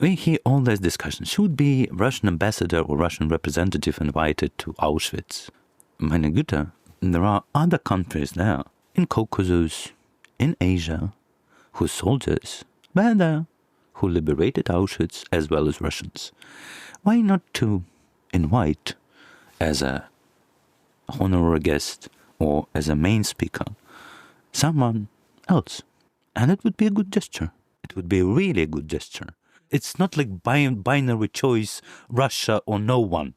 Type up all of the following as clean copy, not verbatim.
We hear all this discussion. Should be Russian ambassador or Russian representative invited to Auschwitz? Meine Güte, there are other countries there, in Caucasus, in Asia, whose soldiers were there, who liberated Auschwitz as well as Russians. Why not to invite as a honorary guest or as a main speaker someone else? And it would be a good gesture. It would be really a good gesture. It's not like binary choice, Russia or no one.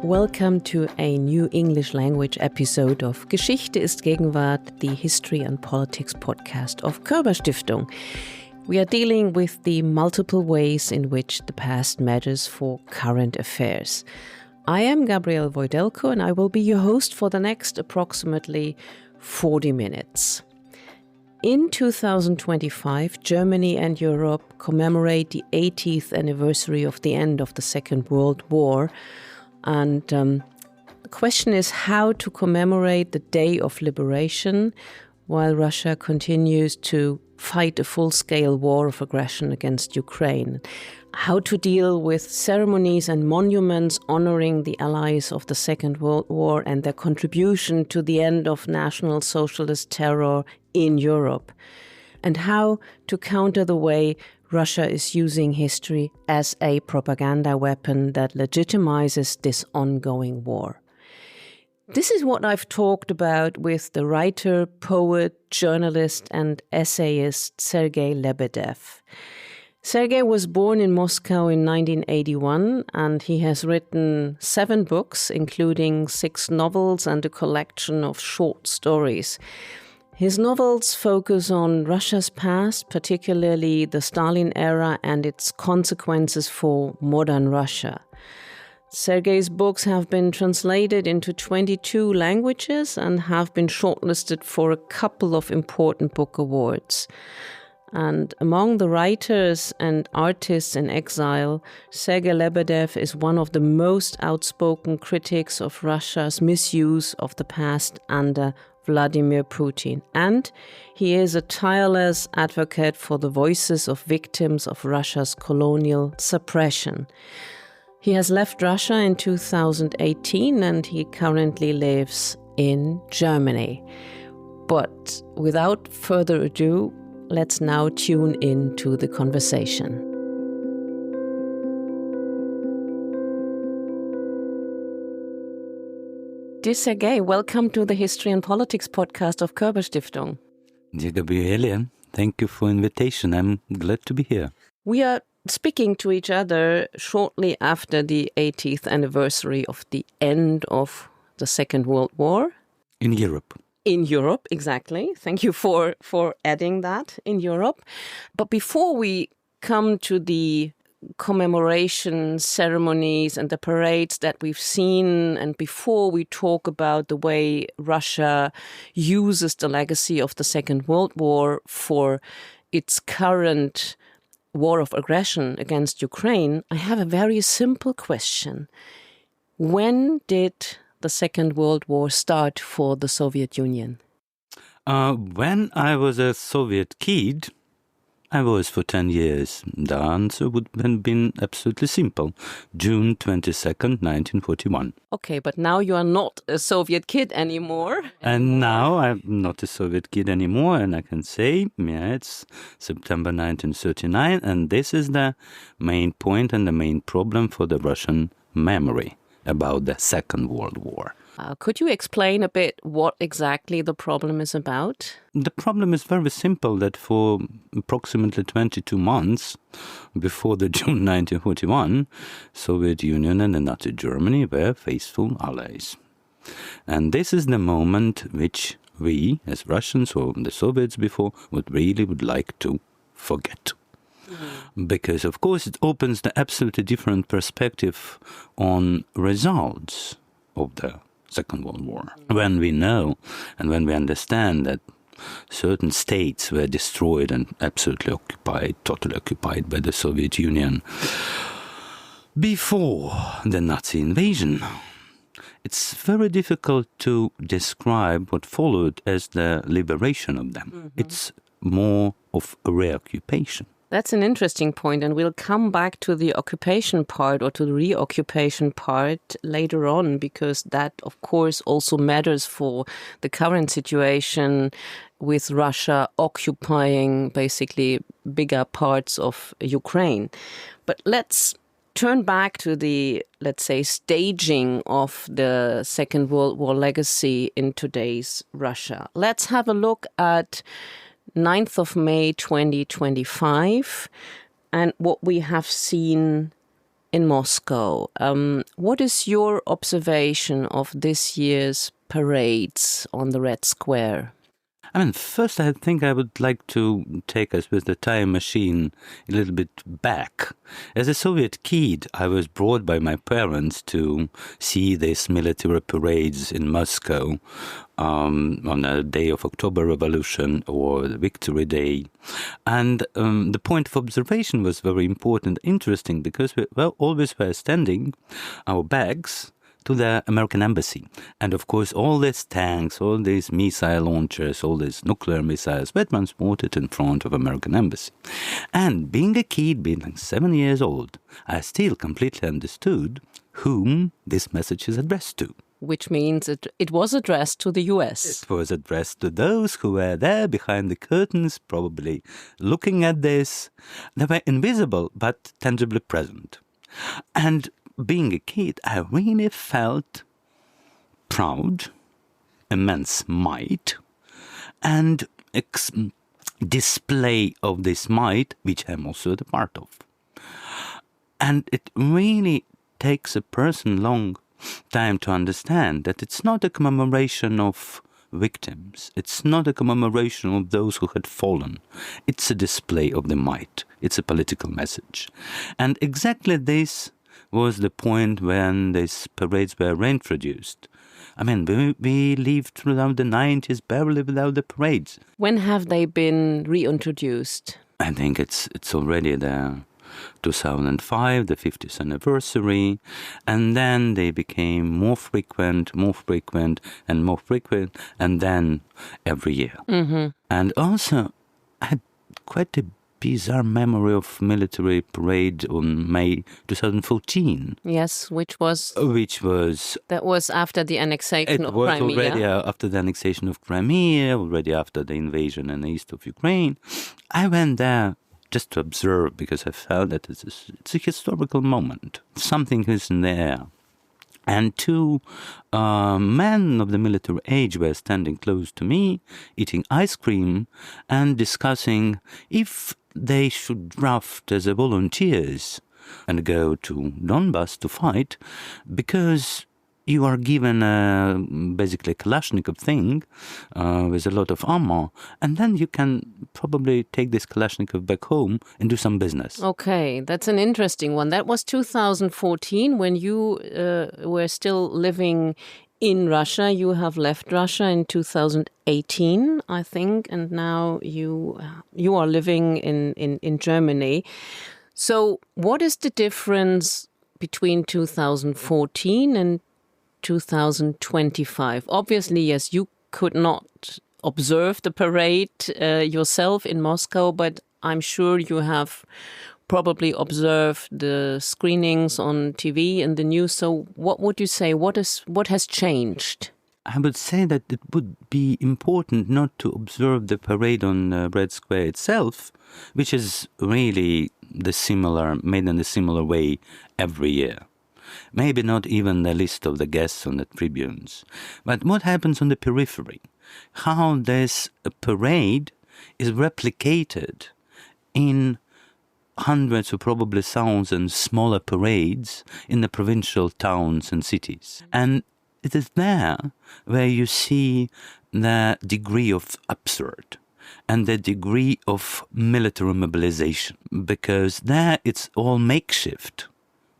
Welcome to a new English language episode of Geschichte ist Gegenwart, the History and Politics podcast of Körber-Stiftung. We are dealing with the multiple ways in which the past matters for current affairs. I am Gabriele Woidelko and I will be your host for the next approximately 40 minutes. In 2025, Germany and Europe commemorate the 80th anniversary of the end of the Second World War. And the question is how to commemorate the Day of Liberation while Russia continues to fight a full-scale war of aggression against Ukraine. How to deal with ceremonies and monuments honoring the allies of the Second World War and their contribution to the end of National Socialist terror in Europe. And how to counter the way Russia is using history as a propaganda weapon that legitimizes this ongoing war. This is what I've talked about with the writer, poet, journalist, and essayist Sergei Lebedew. Sergei was born in Moscow in 1981, and he has written 7 books, including 6 novels and a collection of short stories. His novels focus on Russia's past, particularly the Stalin era and its consequences for modern Russia. Sergei's books have been translated into 22 languages and have been shortlisted for a couple of important book awards. And among the writers and artists in exile, Sergei Lebedew is one of the most outspoken critics of Russia's misuse of the past under Vladimir Putin, and he is a tireless advocate for the voices of victims of Russia's colonial suppression. He has left Russia in 2018 and he currently lives in Germany. But without further ado, let's now tune in to the conversation. Dear Sergei, welcome to the History and Politics podcast of Körber-Stiftung. Dear Gabriele, thank you for invitation. I'm glad to be here. We are speaking to each other shortly after the 80th anniversary of the end of the Second World War. In Europe. In Europe, exactly. Thank you for adding that, in Europe. But before we come to the commemoration ceremonies and the parades that we've seen, and before we talk about the way Russia uses the legacy of the Second World War for its current war of aggression against Ukraine, I have a very simple question. When did the Second World War start for the Soviet Union? When I was a Soviet kid, I was for 10 years. The answer would have been absolutely simple. June 22nd, 1941. Okay, but now you are not a Soviet kid anymore. And now I'm not a Soviet kid anymore, and I can say, it's September 1939, and this is the main point and the main problem for the Russian memory about the Second World War. Could you explain a bit what exactly the problem is about? The problem is very simple, that for approximately 22 months before the June 1941, Soviet Union and the Nazi Germany were faithful allies. And this is the moment which we, as Russians or the Soviets before, would like to forget. Because, of course, it opens the absolutely different perspective on results of the Second World War. When we know and when we understand that certain states were destroyed and absolutely occupied, totally occupied by the Soviet Union before the Nazi invasion, it's very difficult to describe what followed as the liberation of them. Mm-hmm. It's more of a reoccupation. That's an interesting point, and we'll come back to the occupation part or to the reoccupation part later on, because that, of course, also matters for the current situation with Russia occupying basically bigger parts of Ukraine. But let's turn back to the, let's say, staging of the Second World War legacy in today's Russia. Let's have a look at 9th of May 2025 and what we have seen in Moscow. What is your observation of this year's parades on the Red Square? I mean, first I think I would like to take us with the time machine a little bit back. As a Soviet kid, I was brought by my parents to see these military parades in Moscow on the day of October Revolution or the Victory Day. And the point of observation was very important, interesting, because we always were standing our bags to the American embassy. And of course, all these tanks, all these missile launchers, all these nuclear missiles were transported in front of American embassy. And being a kid, being like 7 years old, I still completely understood whom this message is addressed to. Which means it was addressed to the US. It was addressed to those who were there behind the curtains, probably looking at this. They were invisible, but tangibly present. And being a kid, I really felt proud, immense might, and display of this might, which I'm also a part of. And it really takes a person long time to understand that it's not a commemoration of victims. It's not a commemoration of those who had fallen. It's a display of the might. It's a political message. And exactly this was the point when these parades were reintroduced. I mean, we lived throughout the 90s barely without the parades. When have they been reintroduced? I think it's already the 2005, the 50th anniversary, and then they became more frequent, and then every year. Mm-hmm. And also, I had quite a bizarre memory of military parade on May 2014. Yes, which was... That was after the annexation of Crimea. It was already after the annexation of Crimea, already after the invasion in the east of Ukraine. I went there just to observe because I felt that it's a historical moment. Something is in the air. And two men of the military age were standing close to me, eating ice cream and discussing if they should draft as volunteers and go to Donbass to fight, because you are given basically a Kalashnikov thing with a lot of ammo, and then you can probably take this Kalashnikov back home and do some business. Okay, that's an interesting one. That was 2014 when you were still living in Russia. You have left Russia in 2018, I think, and now you are living in Germany. So what is the difference between 2014 and 2025? Obviously, yes, you could not observe the parade yourself in Moscow, but I'm sure you have probably observed the screenings on TV and the news. So what would you say? What has changed? I would say that it would be important not to observe the parade on Red Square itself, which is really made in a similar way every year. Maybe not even the list of the guests on the tribunes. But what happens on the periphery? How this parade is replicated in hundreds or probably thousands smaller parades in the provincial towns and cities. And it is there where you see the degree of absurd and the degree of military mobilization, because there it's all makeshift.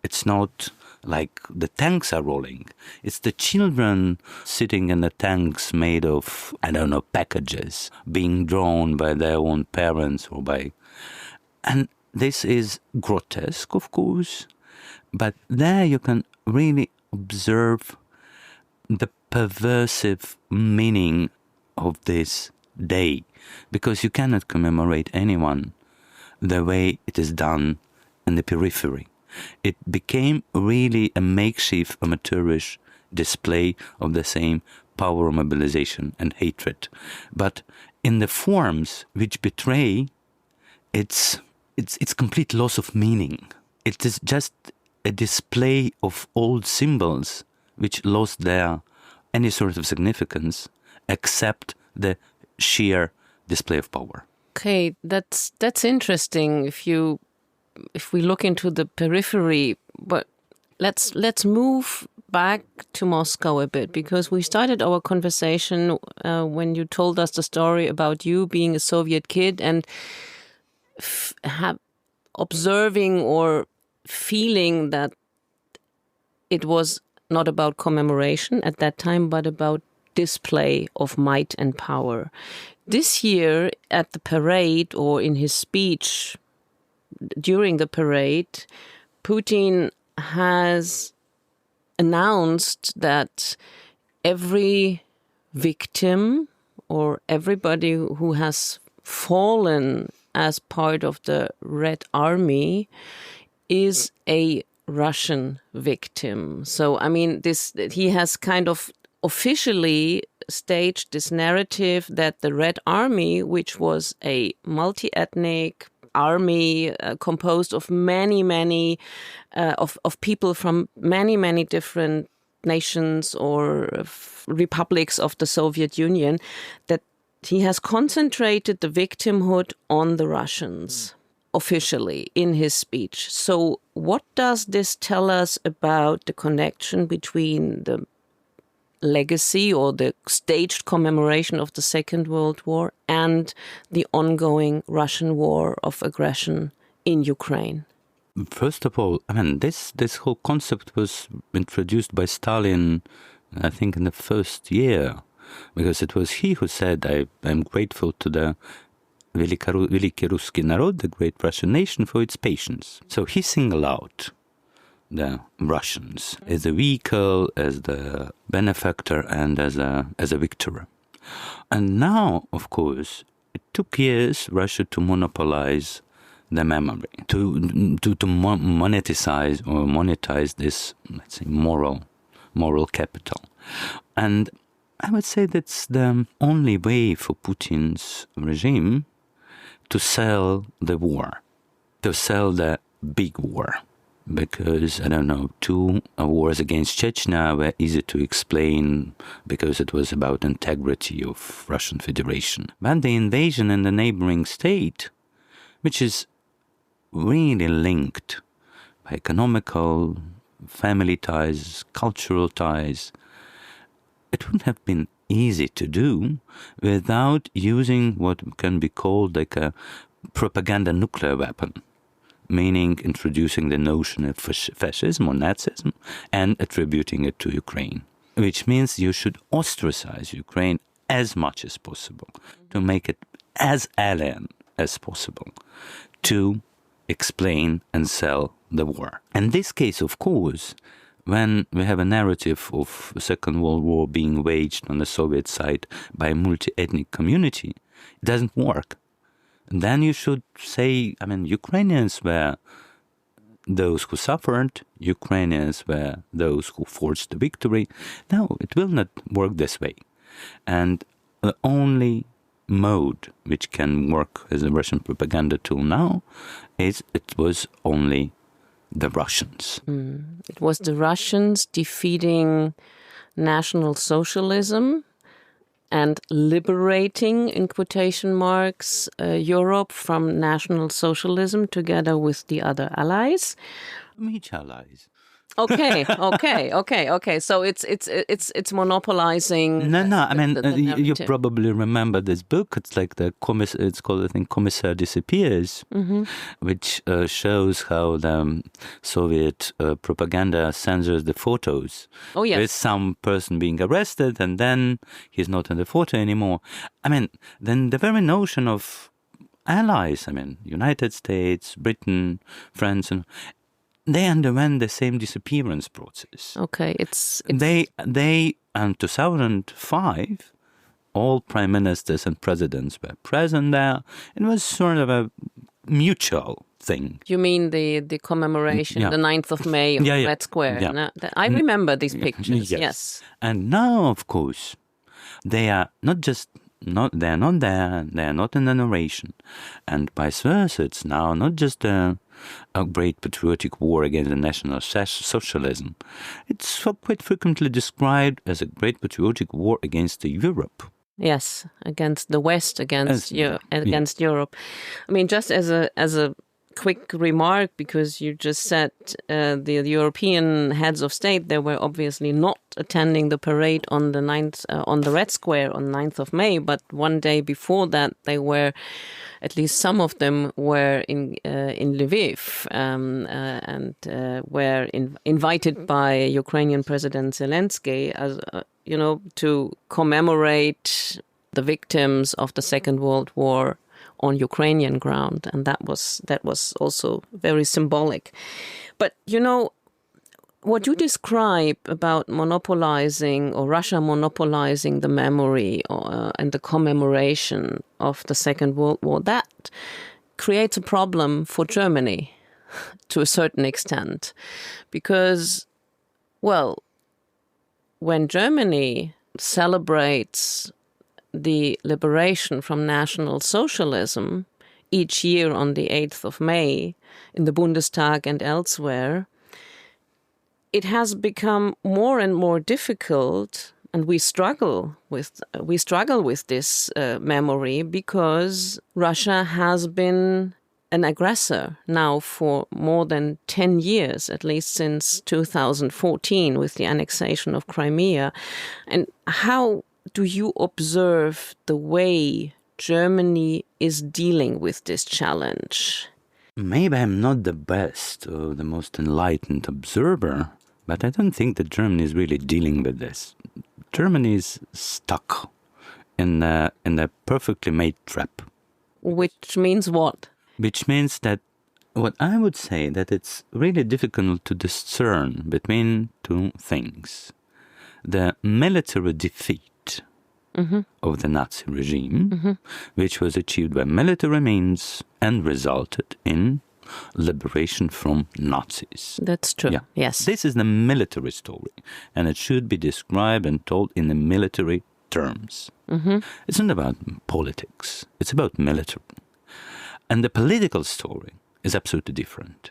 It's not like the tanks are rolling. It's the children sitting in the tanks made of, packages, being drawn by their own parents And this is grotesque, of course, but there you can really observe the perversive meaning of this day, because you cannot commemorate anyone the way it is done in the periphery. It became really a makeshift amateurish display of the same power mobilization and hatred. But in the forms which betray, it's complete loss of meaning. It is just a display of old symbols which lost their any sort of significance except the sheer display of power. Okay, that's interesting. If we look into the periphery, but let's move back to Moscow a bit, because we started our conversation when you told us the story about you being a Soviet kid and observing or feeling that it was not about commemoration at that time, but about display of might and power. This year at the parade, or in his speech during the parade, Putin has announced that every victim or everybody who has fallen as part of the Red Army is a Russian victim. So, I mean, he has kind of officially staged this narrative that the Red Army, which was a multi-ethnic army composed of many of people from many different nations or republics of the Soviet Union, that he has concentrated the victimhood on the Russians officially in his speech. So what does this tell us about the connection between the legacy or the staged commemoration of the Second World War and the ongoing Russian war of aggression in Ukraine? First of all, I mean, this whole concept was introduced by Stalin, I think, in the first year, because it was he who said, I'm grateful to the Великий Русский народ, the great Russian nation, for its patience. So he singled out the Russians as a vehicle, as the benefactor, and as a victor. And now, of course, it took years Russia to monopolize the memory, to monetize this, let's say, moral capital. And I would say that's the only way for Putin's regime to sell the war, to sell the big war. Because, I don't know, 2 wars against Chechnya were easy to explain because it was about integrity of Russian Federation. But the invasion in the neighboring state, which is really linked by economical, family ties, cultural ties, it wouldn't have been easy to do without using what can be called like a propaganda nuclear weapon, meaning introducing the notion of fascism or Nazism and attributing it to Ukraine, which means you should ostracize Ukraine as much as possible, to make it as alien as possible, to explain and sell the war. In this case, of course, when we have a narrative of the Second World War being waged on the Soviet side by a multi-ethnic community, it doesn't work. And then you should say, I mean, Ukrainians were those who suffered, Ukrainians were those who forged the victory. No, it will not work this way. And the only mode which can work as a Russian propaganda tool now is it was only the Russians. It was the Russians defeating National Socialism and liberating, in quotation marks, Europe from National Socialism together with the other allies. Which allies? Okay. So it's monopolizing. No. I mean, the you probably remember this book. It's like it's called, I think, Commissar Disappears, which shows how the Soviet propaganda censors the photos. Oh yes. With some person being arrested, and then he's not in the photo anymore. I mean, then the very notion of allies. I mean, United States, Britain, France, and they underwent the same disappearance process. Okay, it's They in 2005, all prime ministers and presidents were present there. It was sort of a mutual thing. You mean the commemoration, Yeah. the 9th of May on Red Square? Yeah. No? I remember these pictures. Yes. And now, of course, they are they are not there. They are not in the narration, and vice versa. It's now not just a great patriotic war against the national socialism. It's quite frequently described as a great patriotic war against Europe. Yes, against the West, against Europe. I mean, just as a quick remark, because you just said the European heads of state, they were obviously not attending the parade on the 9th on the Red Square on 9th of May, but one day before that they were, at least some of them were in Lviv and were invited by Ukrainian President Zelensky as to commemorate the victims of the Second World War on Ukrainian ground, and that was also very symbolic. But what you describe about monopolizing, or Russia monopolizing the memory and the commemoration of the Second World War, that creates a problem for Germany to a certain extent, because, well, when Germany celebrates the liberation from National Socialism each year on the 8th of May in the Bundestag and elsewhere, it has become more and more difficult, and we struggle with this memory, because Russia has been an aggressor now for more than 10 years, at least since 2014 with the annexation of Crimea. And how do you observe the way Germany is dealing with this challenge? Maybe I'm not the best or the most enlightened observer, but I don't think that Germany is really dealing with this. Germany is stuck in a perfectly made trap. Which means what? Which means that what I would say that it's really difficult to discern between two things. The military defeat of the Nazi regime, which was achieved by military means and resulted in liberation from Nazis. That's true, yeah. Yes. This is the military story, and it should be described and told in the military terms. It's not about politics, it's about military. And the political story is absolutely different.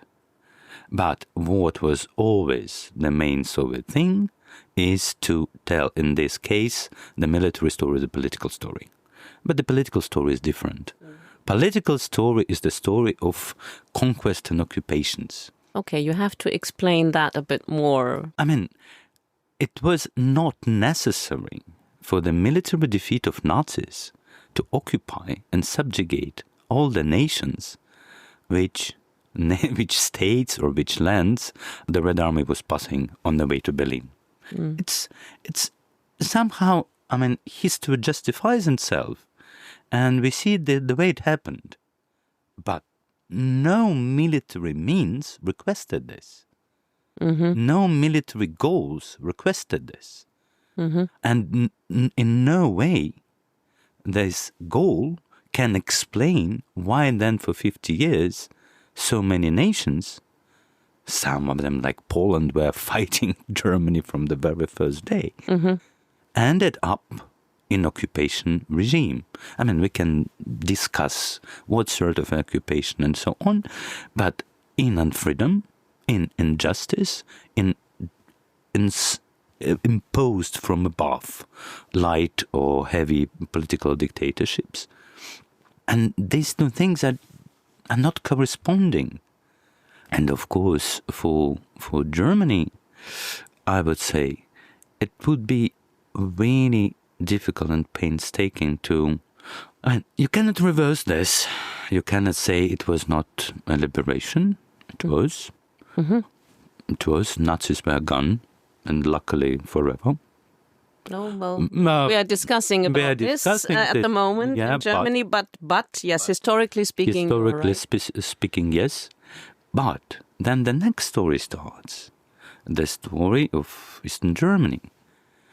But what was always the main Soviet thing is to tell, in this case, the military story is a political story. But the political story is different. Political story is the story of conquest and occupations. Okay, you have to explain that a bit more. I mean, it was not necessary for the military defeat of Nazis to occupy and subjugate all the nations which states or which lands the Red Army was passing on the way to Berlin. It's somehow, I mean, history justifies itself, and we see the way it happened. But no military means requested this. No military goals requested this. And in no way this goal can explain why then for 50 years so many nations, some of them like Poland, were fighting Germany from the very first day, ended up in occupation regime. I mean, we can discuss what sort of occupation and so on, but in unfreedom, in injustice, in imposed from above light or heavy political dictatorships. And these two things are not corresponding. And of course, for Germany, I would say it would be really difficult and painstaking to... you cannot reverse this. You cannot say it was not a liberation. It was. It was. Nazis were gone, and luckily forever. No, well, we are discussing about this at the moment in Germany, but yes, historically speaking, speaking, yes. But then the next story starts. The story of Eastern Germany.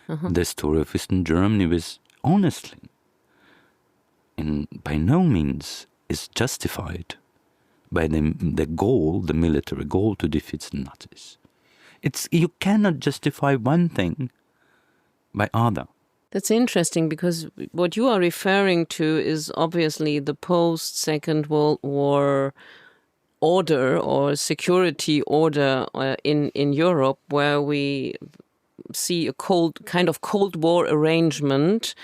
The story of Eastern Germany was honestly, by no means, is justified by the goal, the military goal to defeat the Nazis. You cannot justify one thing by other. That's interesting, because what you are referring to is obviously the post-Second World War order or security order in Europe, where we see a kind of Cold War arrangement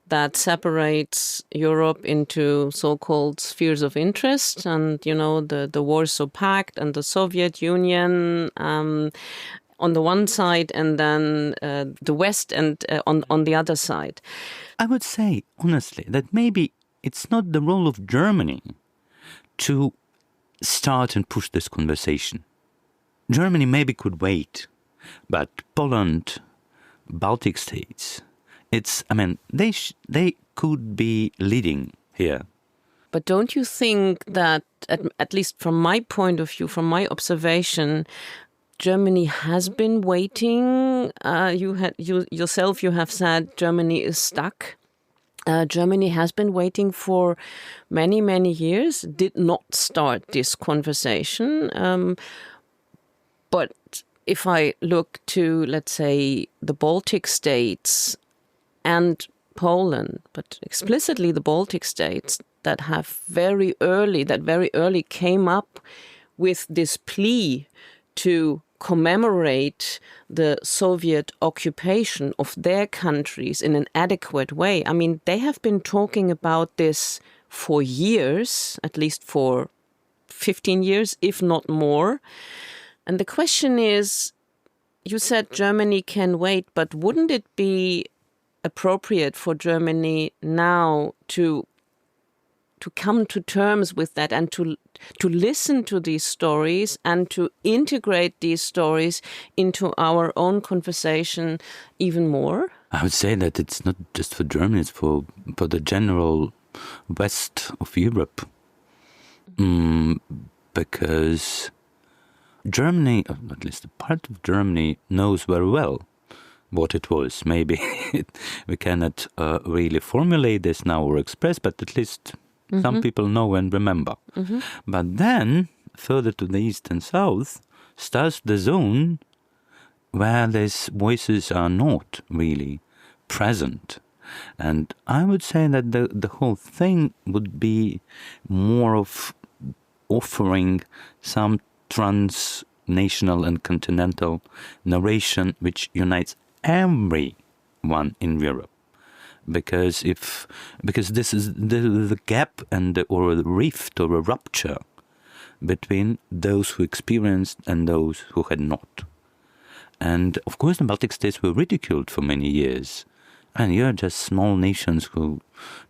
that separates Europe into so-called spheres of interest, and the Warsaw Pact and the Soviet Union on the one side, and then the West and on the other side. I would say honestly that maybe it's not the role of Germany to start and push this conversation. Germany maybe could wait, but Poland, Baltic states, they could be leading here. But don't you think that, at least from my point of view, from my observation, Germany has been waiting? You have said Germany is stuck. Germany has been waiting for many, many years, did not start this conversation. But if I look to, let's say, the Baltic states and Poland, but explicitly the Baltic states that very early came up with this plea to commemorate the Soviet occupation of their countries in an adequate way. I mean, they have been talking about this for years, at least for 15 years, if not more. And the question is, you said Germany can wait, but wouldn't it be appropriate for Germany now to come to terms with that and to listen to these stories and to integrate these stories into our own conversation even more? I would say that it's not just for Germany, it's for the general west of Europe. Because Germany, at least a part of Germany, knows very well what it was. Maybe we cannot really formulate this now or express, but at least some people know and remember. But then, further to the east and south, starts the zone where these voices are not really present. And I would say that the whole thing would be more of offering some transnational and continental narration which unites everyone in Europe. Because this is the gap or the rift or a rupture between those who experienced and those who had not. And of course the Baltic states were ridiculed for many years. And you're just small nations who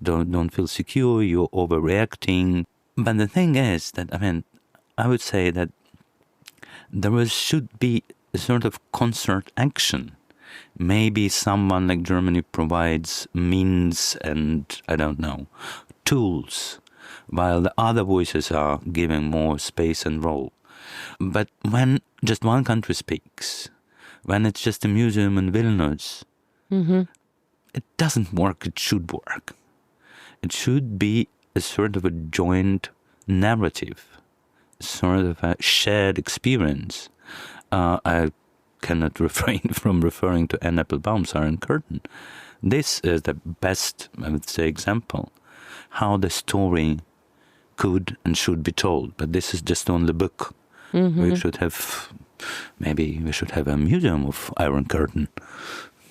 don't feel secure, you're overreacting. But the thing is that, I would say that should be a sort of concert action. Maybe someone like Germany provides means and, tools, while the other voices are given more space and role. But when just one country speaks, when it's just a museum in Vilnius, it doesn't work. It should work. It should be a sort of a joint narrative, sort of a shared experience. I cannot refrain from referring to Anne Applebaum's Iron Curtain. This is the best, I would say, example how the story could and should be told. But this is just only the book. We should have a museum of Iron Curtain.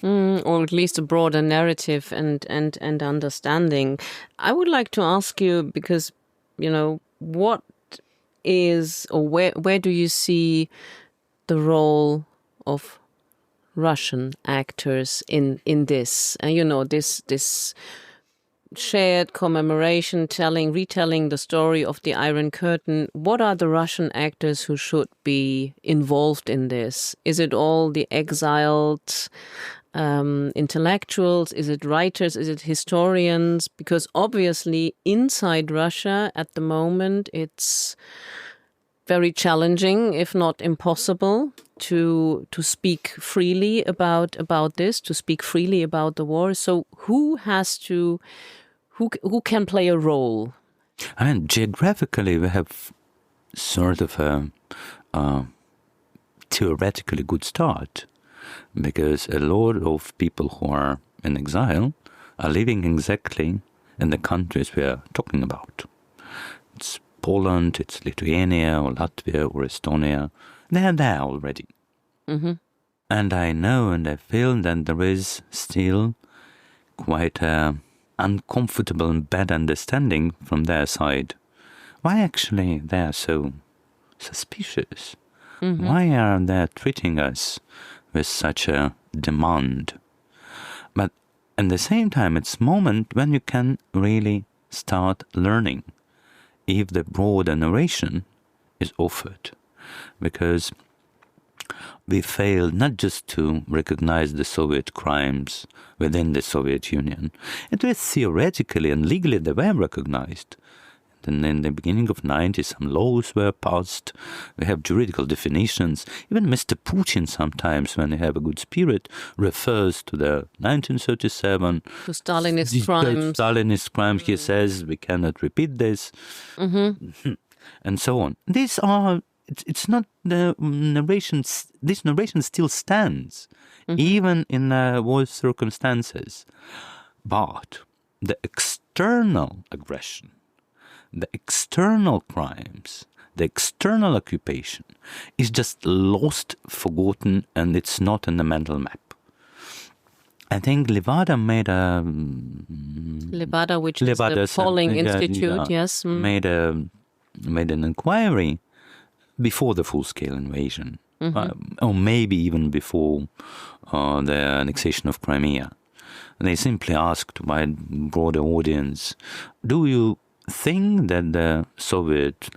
Or at least a broader narrative and understanding. I would like to ask you, because, what is, or where do you see the role of Russian actors in this? This shared commemoration, retelling the story of the Iron Curtain. What are the Russian actors who should be involved in this? Is it all the exiled intellectuals? Is it writers? Is it historians? Because obviously inside Russia at the moment it's very challenging, if not impossible, to speak freely about this, to speak freely about the war. So who can play a role? I mean, geographically, we have sort of a theoretically good start, because a lot of people who are in exile are living exactly in the countries we are talking about. It's Poland, it's Lithuania or Latvia or Estonia. They are there already. Mm-hmm. And I know and I feel that there is still quite a uncomfortable and bad understanding from their side. Why actually they are so suspicious? Mm-hmm. Why are they treating us with such a demand? But at the same time, it's a moment when you can really start learning if the broader narration is offered. Because we failed not just to recognize the Soviet crimes within the Soviet Union. It was theoretically and legally they were recognized. And in the beginning of the 90s, some laws were passed. We have juridical definitions. Even Mr. Putin sometimes, when he have a good spirit, refers to the 1937 to Stalinist crimes. Stalinist crimes. He says we cannot repeat this, and so on. These are. It's not the narration. This narration still stands, even in war circumstances. But the external aggression, the external crimes, the external occupation is just lost, forgotten, and it's not in the mental map. I think Levada made a... Levada, which is the polling institute, yes. Made an inquiry before the full-scale invasion, or maybe even before the annexation of Crimea. They simply asked by a broader audience, do you think that the Soviet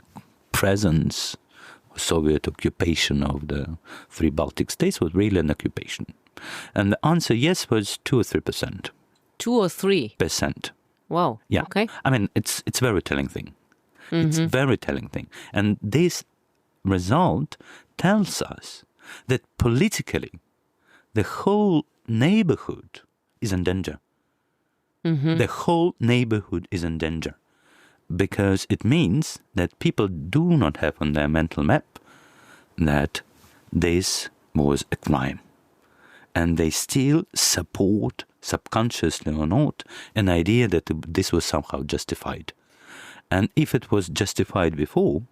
presence, Soviet occupation of the 3 Baltic states was really an occupation? And the answer, yes, was 2 or 3%. 2 or 3%? Wow. Yeah. Okay. I mean, it's a very telling thing. It's a very telling thing. And this result tells us that politically the whole neighborhood is in danger. The whole neighborhood is in danger. Because it means that people do not have on their mental map that this was a crime. And they still support, subconsciously or not, an idea that this was somehow justified. And if it was justified before,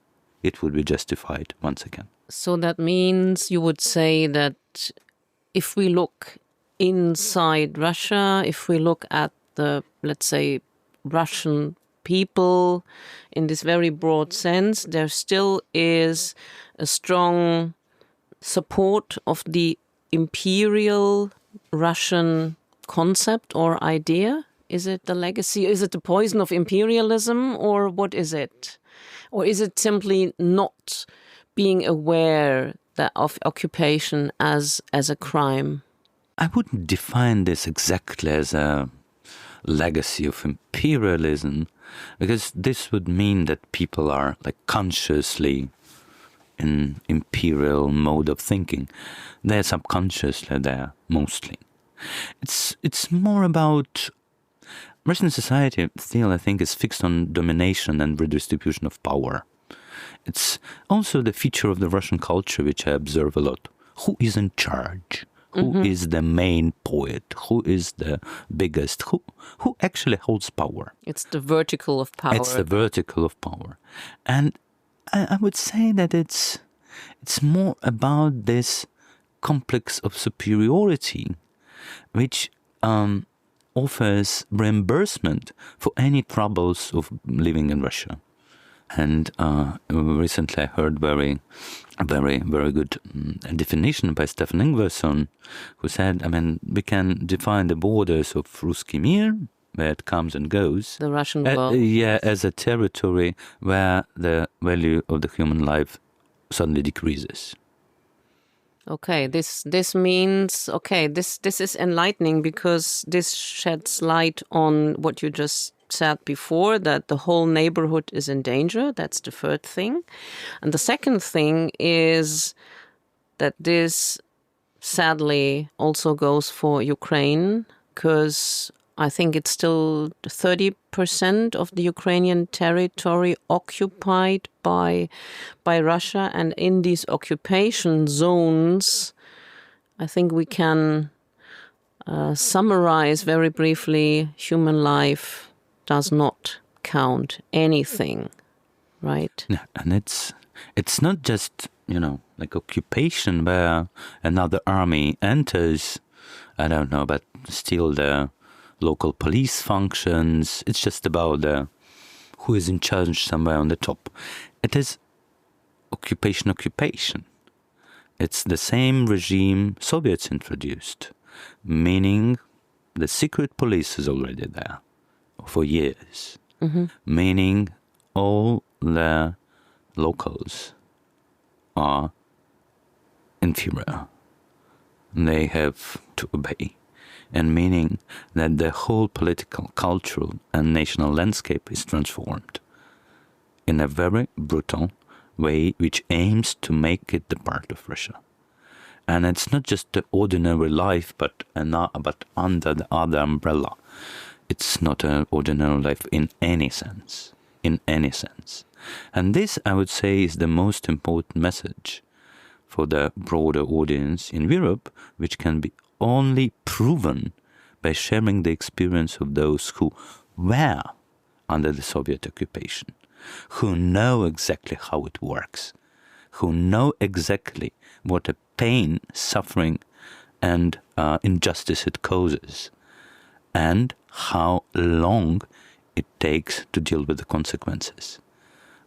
it would be justified once again. So that means you would say that if we look inside Russia, if we look at the, let's say, Russian people in this very broad sense, there still is a strong support of the imperial Russian concept or idea. Is it the legacy? Is it the poison of imperialism, or what is it? Or is it simply not being aware that of occupation as a crime? I wouldn't define this exactly as a legacy of imperialism, because this would mean that people are like consciously in imperial mode of thinking. They're subconsciously there, mostly. It's more about Russian society still, I think, is fixed on domination and redistribution of power. It's also the feature of the Russian culture, which I observe a lot. Who is in charge? Who is the main poet? Who is the biggest? Who actually holds power? It's the vertical of power. It's the vertical of power. And I would say that it's more about this complex of superiority, which offers reimbursement for any troubles of living in Russia. And recently I heard very good definition by Stefan Ingvarsson, who said, I mean, we can define the borders of Ruski Mir, where it comes and goes. The Russian world. As a territory where the value of the human life suddenly decreases. Okay, this means, this is enlightening, because this sheds light on what you just said before, that the whole neighborhood is in danger. That's the first thing. And the second thing is that this sadly also goes for Ukraine, because I think it's still 30% of the Ukrainian territory occupied by Russia. And in these occupation zones, I think we can summarize very briefly, human life does not count anything, right? Yeah, and it's not just, like occupation where another army enters, I don't know, but still the local police functions. It's just about who is in charge somewhere on the top. It is occupation. It's the same regime Soviets introduced, meaning the secret police is already there for years, meaning all the locals are inferior. They have to obey. And meaning that the whole political, cultural and national landscape is transformed in a very brutal way, which aims to make it the part of Russia. And it's not just the ordinary life, but under the other umbrella. It's not an ordinary life in any sense. And this, I would say, is the most important message for the broader audience in Europe, which can be only proven by sharing the experience of those who were under the Soviet occupation, who know exactly how it works, who know exactly what a pain, suffering, and injustice it causes, and how long it takes to deal with the consequences.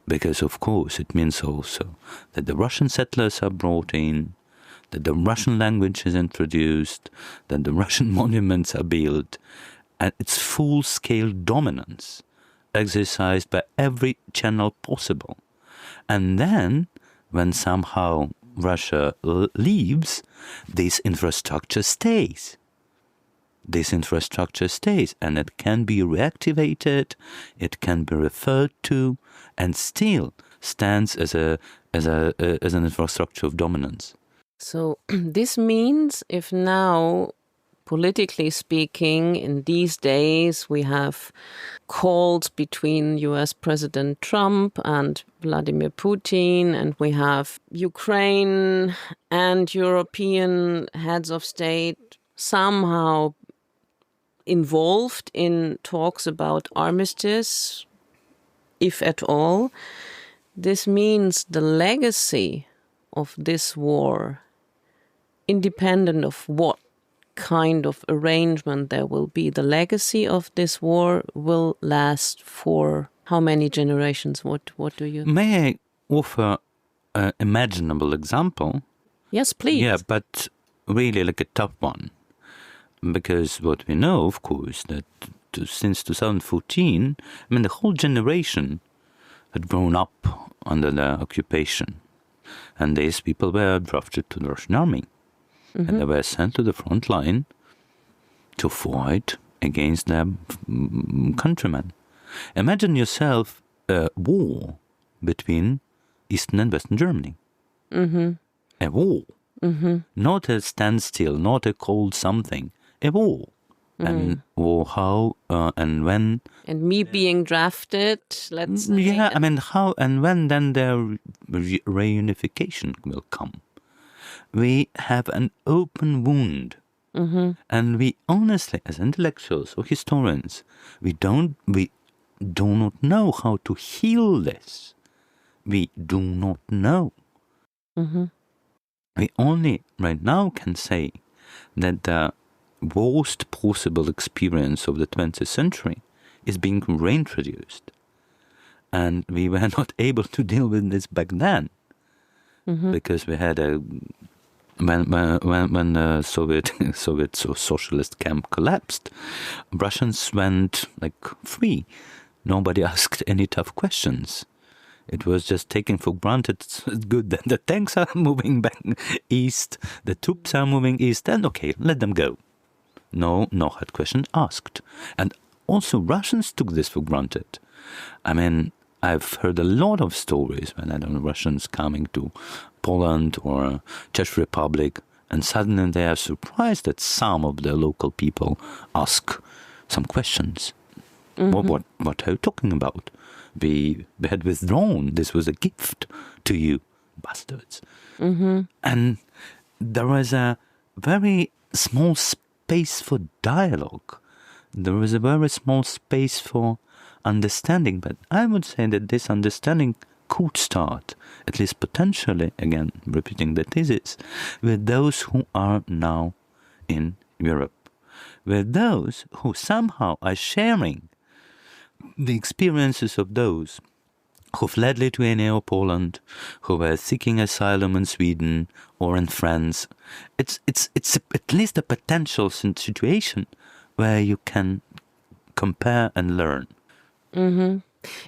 Because, of course, it means also that the Russian settlers are brought in, that the Russian language is introduced, that the Russian monuments are built, and its full-scale dominance exercised by every channel possible. And then, when somehow Russia leaves, this infrastructure stays. And it can be reactivated, it can be referred to, and still stands as an infrastructure of dominance. So this means if now, politically speaking, in these days, we have calls between US President Trump and Vladimir Putin, and we have Ukraine and European heads of state somehow involved in talks about armistice, if at all. This means the legacy of this war, independent of what kind of arrangement there will be, the legacy of this war will last for how many generations? What do you... May I offer an imaginable example? Yes, please. Yeah, but really like a tough one. Because what we know, of course, that since 2014, the whole generation had grown up under the occupation. And these people were drafted to the Russian army. And they were sent to the front line to fight against their countrymen. Imagine yourself a war between Eastern and Western Germany. A war. Not a standstill, not a cold something. A war. And how and when. And me being drafted, let's say. Yeah, how and when then their reunification will come. We have an open wound. And we honestly, as intellectuals or historians, we do not know how to heal this. We do not know. We only right now can say that the worst possible experience of the 20th century is being reintroduced. And we were not able to deal with this back then. Because we had when the Soviet socialist camp collapsed, Russians went free. Nobody asked any tough questions. It was just taken for granted. It's good that the tanks are moving back east, the troops are moving east, and okay, let them go. No hard questions asked. And also Russians took this for granted. I mean, I've heard a lot of stories when I don't know Russians coming to Poland or Czech Republic, and suddenly they are surprised that some of the local people ask some questions. What are you talking about? We had withdrawn. This was a gift to you, bastards. And there was a very small space for dialogue. There was a very small space for understanding. But I would say that this understanding could start, at least potentially, again, repeating the thesis, with those who are now in Europe, with those who somehow are sharing the experiences of those who fled Lithuania or Poland, who were seeking asylum in Sweden or in France. It's at least a potential situation where you can compare and learn.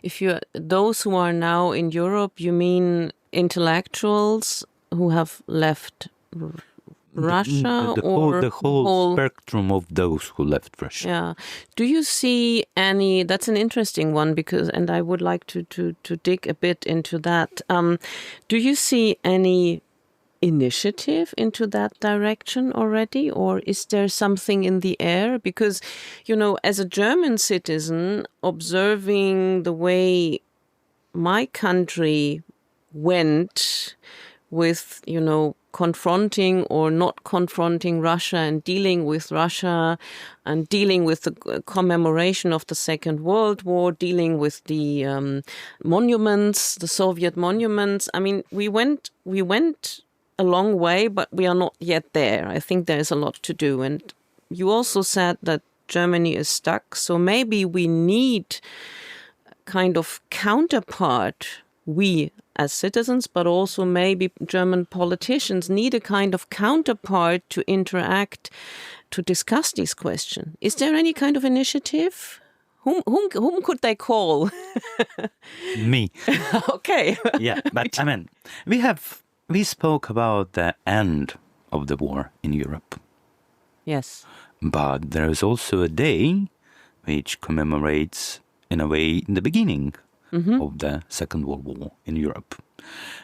If those who are now in Europe, you mean intellectuals who have left Russia, the whole spectrum of those who left Russia. Yeah. Do you see any? That's an interesting one and I would like to dig a bit into that. Do you see any initiative into that direction already, or is there something in the air? Because, as a German citizen, observing the way my country went with, confronting or not confronting Russia and dealing with Russia and dealing with the commemoration of the Second World War, dealing with the monuments, the Soviet monuments. I mean, we went a long way, but we are not yet there. I think there's a lot to do. And you also said that Germany is stuck. So maybe we need kind of counterpart, we as citizens, but also maybe German politicians need a kind of counterpart to interact, to discuss these questions. Is there any kind of initiative? Whom could they call? Me. Okay. Yeah, but I mean, we spoke about the end of the war in Europe. Yes. But there is also a day which commemorates, in a way, the beginning of the Second World War in Europe.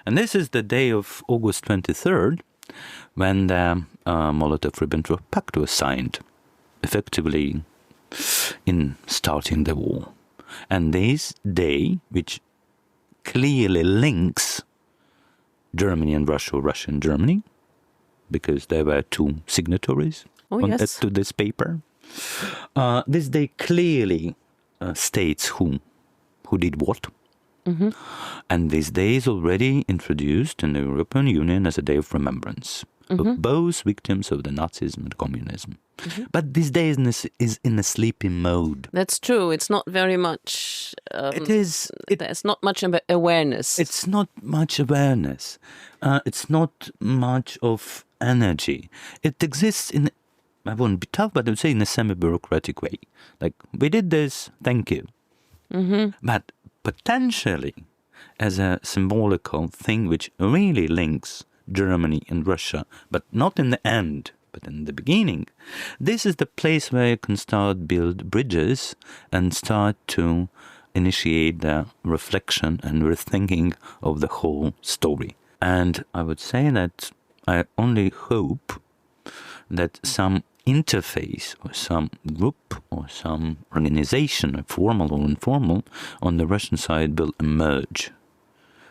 And this is the day of August 23rd, when the Molotov-Ribbentrop Pact was signed, effectively in starting the war. And this day, which clearly links Germany and Russia, or Russia and Germany, because there were two signatories to this paper. This day clearly states who did what. And this day is already introduced in the European Union as a day of remembrance of both victims of the Nazism and communism. But this day is in a sleepy mode. That's true. It's not very much... there's not much awareness. It's not much awareness. It's not much of energy. It exists in, I won't be tough, but I would say in a semi-bureaucratic way. Like, we did this, thank you. But potentially as a symbolical thing which really links Germany and Russia, but not in the end, but in the beginning. This is the place where you can start build bridges and start to initiate the reflection and rethinking of the whole story. And I would say that I only hope that some interface or some group or some organization, formal or informal, on the Russian side will emerge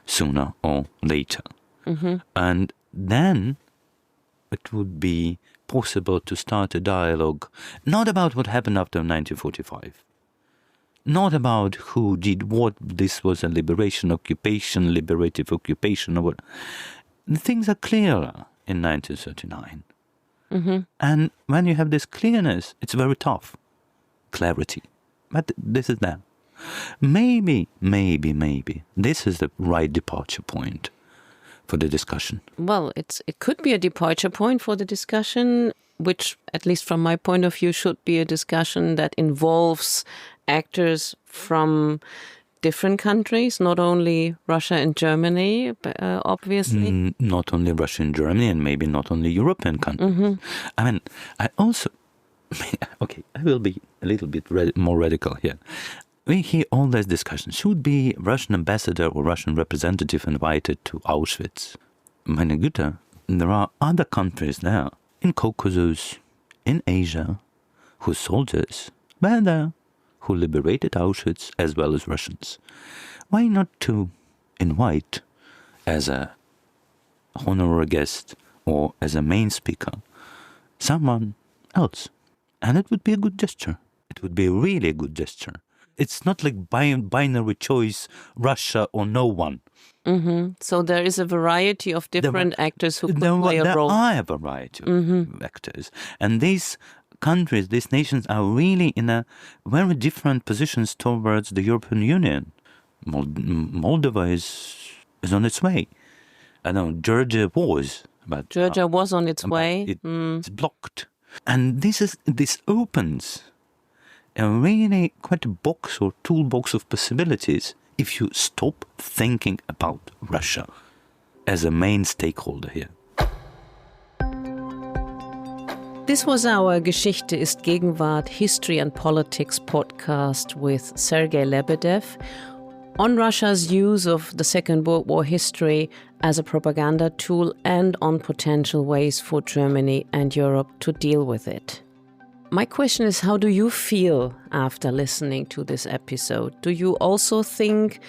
sooner or later. And then it would be possible to start a dialogue, not about what happened after 1945, not about who did what, this was a liberation, occupation, liberative occupation, or what. Things are clearer in 1939. And when you have this clearness, it's very tough. Clarity. But this is there. Maybe, this is the right departure point for the discussion. Well, it could be a departure point for the discussion, which, at least from my point of view, should be a discussion that involves actors from different countries, not only Russia and Germany, obviously. Not only Russia and Germany, and maybe not only European countries. I mean, I also Okay, I will be a little bit more radical here. We hear all this discussion. Should be Russian ambassador or Russian representative invited to Auschwitz? Meine Güte, there are other countries there, in Caucasus, in Asia, whose soldiers were there, who liberated Auschwitz as well as Russians. Why not to invite as a honorary guest or as a main speaker someone else? And it would be a good gesture. It would be a really good gesture. It's not like binary choice, Russia or no one. Mm-hmm. So there is a variety of different actors who could play a role. There are a variety of actors. And these countries, these nations are really in a very different positions towards the European Union. Moldova is on its way. I know Georgia was. But Georgia was on its way. It's blocked. And this opens a really quite a box or toolbox of possibilities if you stop thinking about Russia as a main stakeholder here. This was our Geschichte ist Gegenwart History and Politics podcast with Sergei Lebedew on Russia's use of the Second World War history as a propaganda tool and on potential ways for Germany and Europe to deal with it. My question is, how do you feel after listening to this episode? Do you also think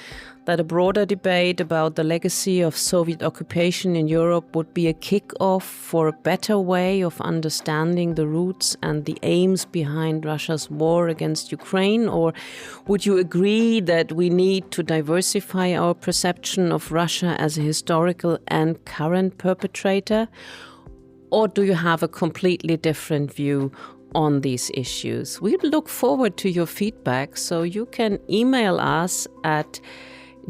that a broader debate about the legacy of Soviet occupation in Europe would be a kick-off for a better way of understanding the roots and the aims behind Russia's war against Ukraine? Or would you agree that we need to diversify our perception of Russia as a historical and current perpetrator? Or do you have a completely different view on these issues? We look forward to your feedback, so you can email us at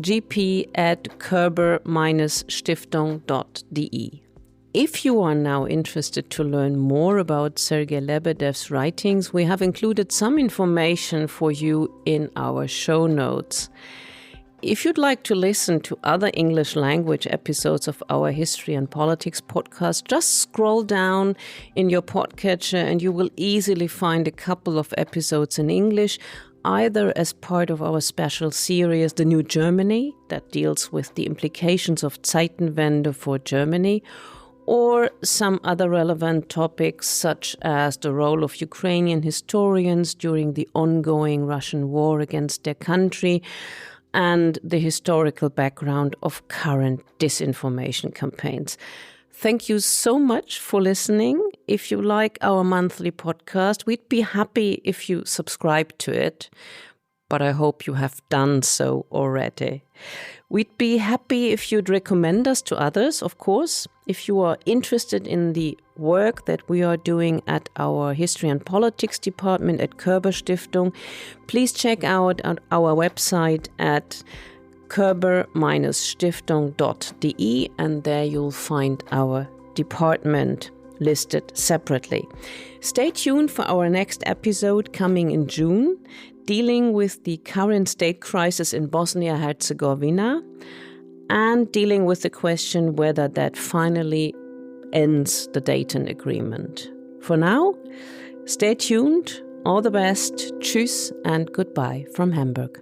gp@Körber-Stiftung.de. If you are now interested to learn more about Sergei Lebedew's writings, we have included some information for you in our show notes. If you'd like to listen to other English language episodes of our History and Politics podcast, just scroll down in your podcatcher and you will easily find a couple of episodes in English, either as part of our special series, The New Germany, that deals with the implications of Zeitenwende for Germany, or some other relevant topics such as the role of Ukrainian historians during the ongoing Russian war against their country, and the historical background of current disinformation campaigns. Thank you so much for listening. If you like our monthly podcast, we'd be happy if you subscribe to it, but I hope you have done so already. We'd be happy if you'd recommend us to others, of course. If you are interested in the work that we are doing at our History and Politics department at Körber-Stiftung, please check out our website at Körber-Stiftung.de, and there you'll find our department listed separately. Stay tuned for our next episode coming in June, dealing with the current state crisis in Bosnia-Herzegovina and dealing with the question whether that finally ends the Dayton Agreement. For now, stay tuned, all the best, tschüss and goodbye from Hamburg.